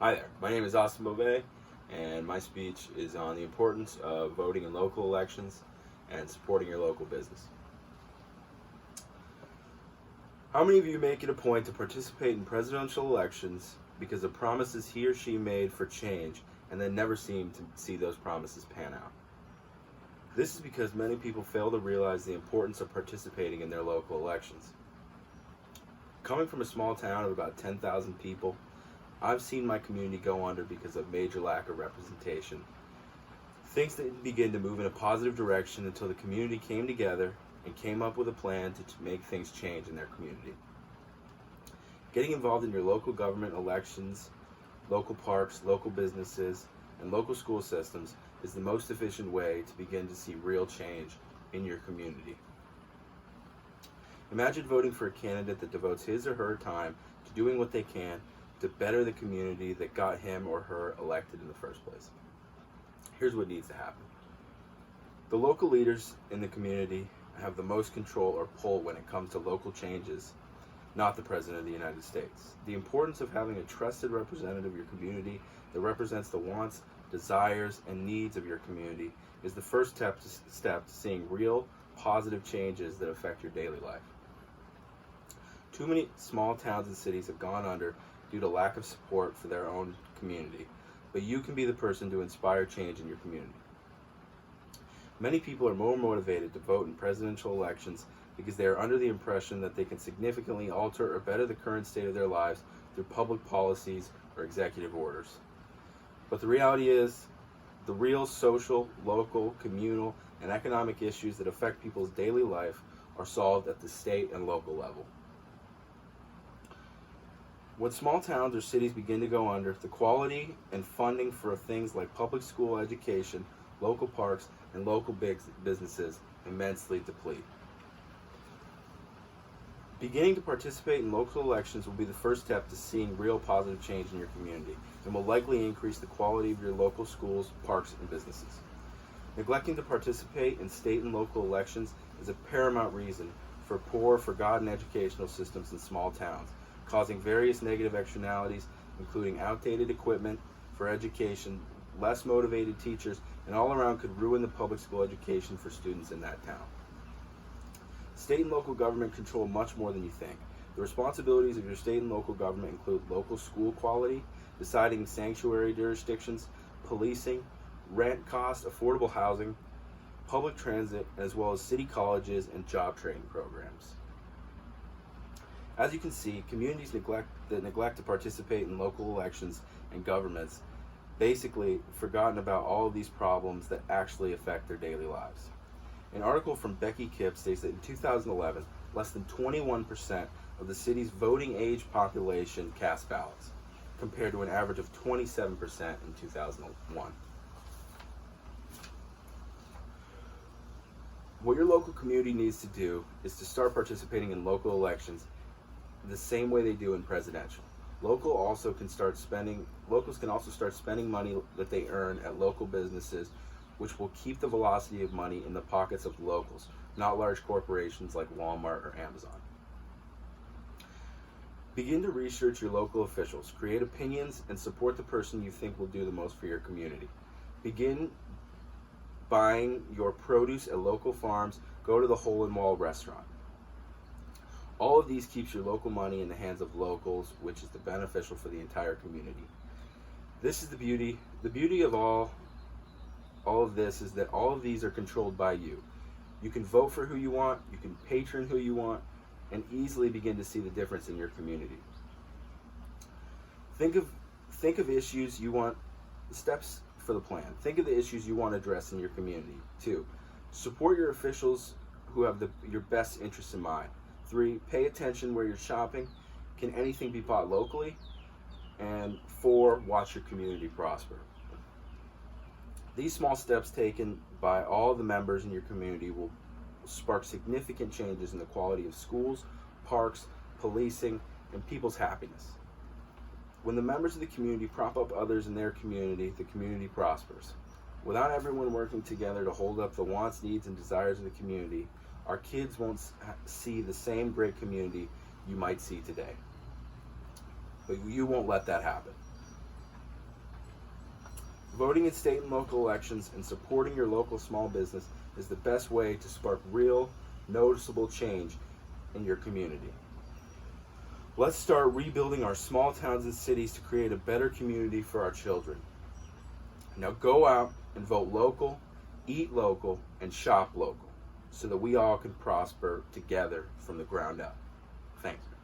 Hi there, my name is Austin Beauvais, and my speech is on the importance of voting in local elections and supporting your local business. How many of you make it a point to participate in presidential elections because of promises he or she made for change and then never seem to see those promises pan out? This is because many people fail to realize the importance of participating in their local elections. Coming from a small town of about 10,000 people, I've seen my community go under because of major lack of representation. Things didn't begin to move in a positive direction until the community came together and came up with a plan to make things change in their community. Getting involved in your local government elections, local parks, local businesses, and local school systems is the most efficient way to begin to see real change in your community. Imagine voting for a candidate that devotes his or her time to doing what they can to better the community that got him or her elected in the first place. Here's what needs to happen. The local leaders in the community have the most control or pull when it comes to local changes, not the President of the United States. The importance of having a trusted representative of your community that represents the wants, desires, and needs of your community is the first step to seeing real, positive changes that affect your daily life. Too many small towns and cities have gone under due to lack of support for their own community, but you can be the person to inspire change in your community. Many people are more motivated to vote in presidential elections because they are under the impression that they can significantly alter or better the current state of their lives through public policies or executive orders. But the reality is, the real social, local, communal, and economic issues that affect people's daily life are solved at the state and local level. When small towns or cities begin to go under, the quality and funding for things like public school education, local parks, and local businesses immensely deplete. Beginning to participate in local elections will be the first step to seeing real positive change in your community and will likely increase the quality of your local schools, parks, and businesses. Neglecting to participate in state and local elections is a paramount reason for poor, forgotten educational systems in small towns, causing various negative externalities, including outdated equipment for education, less motivated teachers, and all around could ruin the public school education for students in that town. State and local government control much more than you think. The responsibilities of your state and local government include local school quality, deciding sanctuary jurisdictions, policing, rent costs, affordable housing, public transit, as well as city colleges and job training programs. As you can see, communities that neglect to participate in local elections and governments basically forgotten about all of these problems that actually affect their daily lives. An article from Becky Kipp states that in 2011, less than 21% of the city's voting age population cast ballots, compared to an average of 27% in 2001. What your local community needs to do is to start participating in local elections the same way they do in presidential. Locals can also start spending money that they earn at local businesses, which will keep the velocity of money in the pockets of locals, not large corporations like Walmart or Amazon. Begin to research your local officials, create opinions, and support the person you think will do the most for your community. Begin buying your produce at local farms, go to the Hole in Wall restaurant. All of these keeps your local money in the hands of locals, which is beneficial for the entire community. This is the beauty. The beauty of all of this is that all of these are controlled by you. You can vote for who you want, you can patron who you want, and easily begin to see the difference in your community. Think of issues you want, steps for the plan. Think of the issues you want to address in your community. 2, support your officials who have your best interests in mind. 3, pay attention where you're shopping. Can anything be bought locally? And 4, watch your community prosper. These small steps taken by all the members in your community will spark significant changes in the quality of schools, parks, policing, and people's happiness. When the members of the community prop up others in their community, the community prospers. Without everyone working together to hold up the wants, needs, and desires of the community, our kids won't see the same great community you might see today. But you won't let that happen. Voting in state and local elections and supporting your local small business is the best way to spark real, noticeable change in your community. Let's start rebuilding our small towns and cities to create a better community for our children. Now go out and vote local, eat local, and shop local so that we all can prosper together from the ground up. Thank you.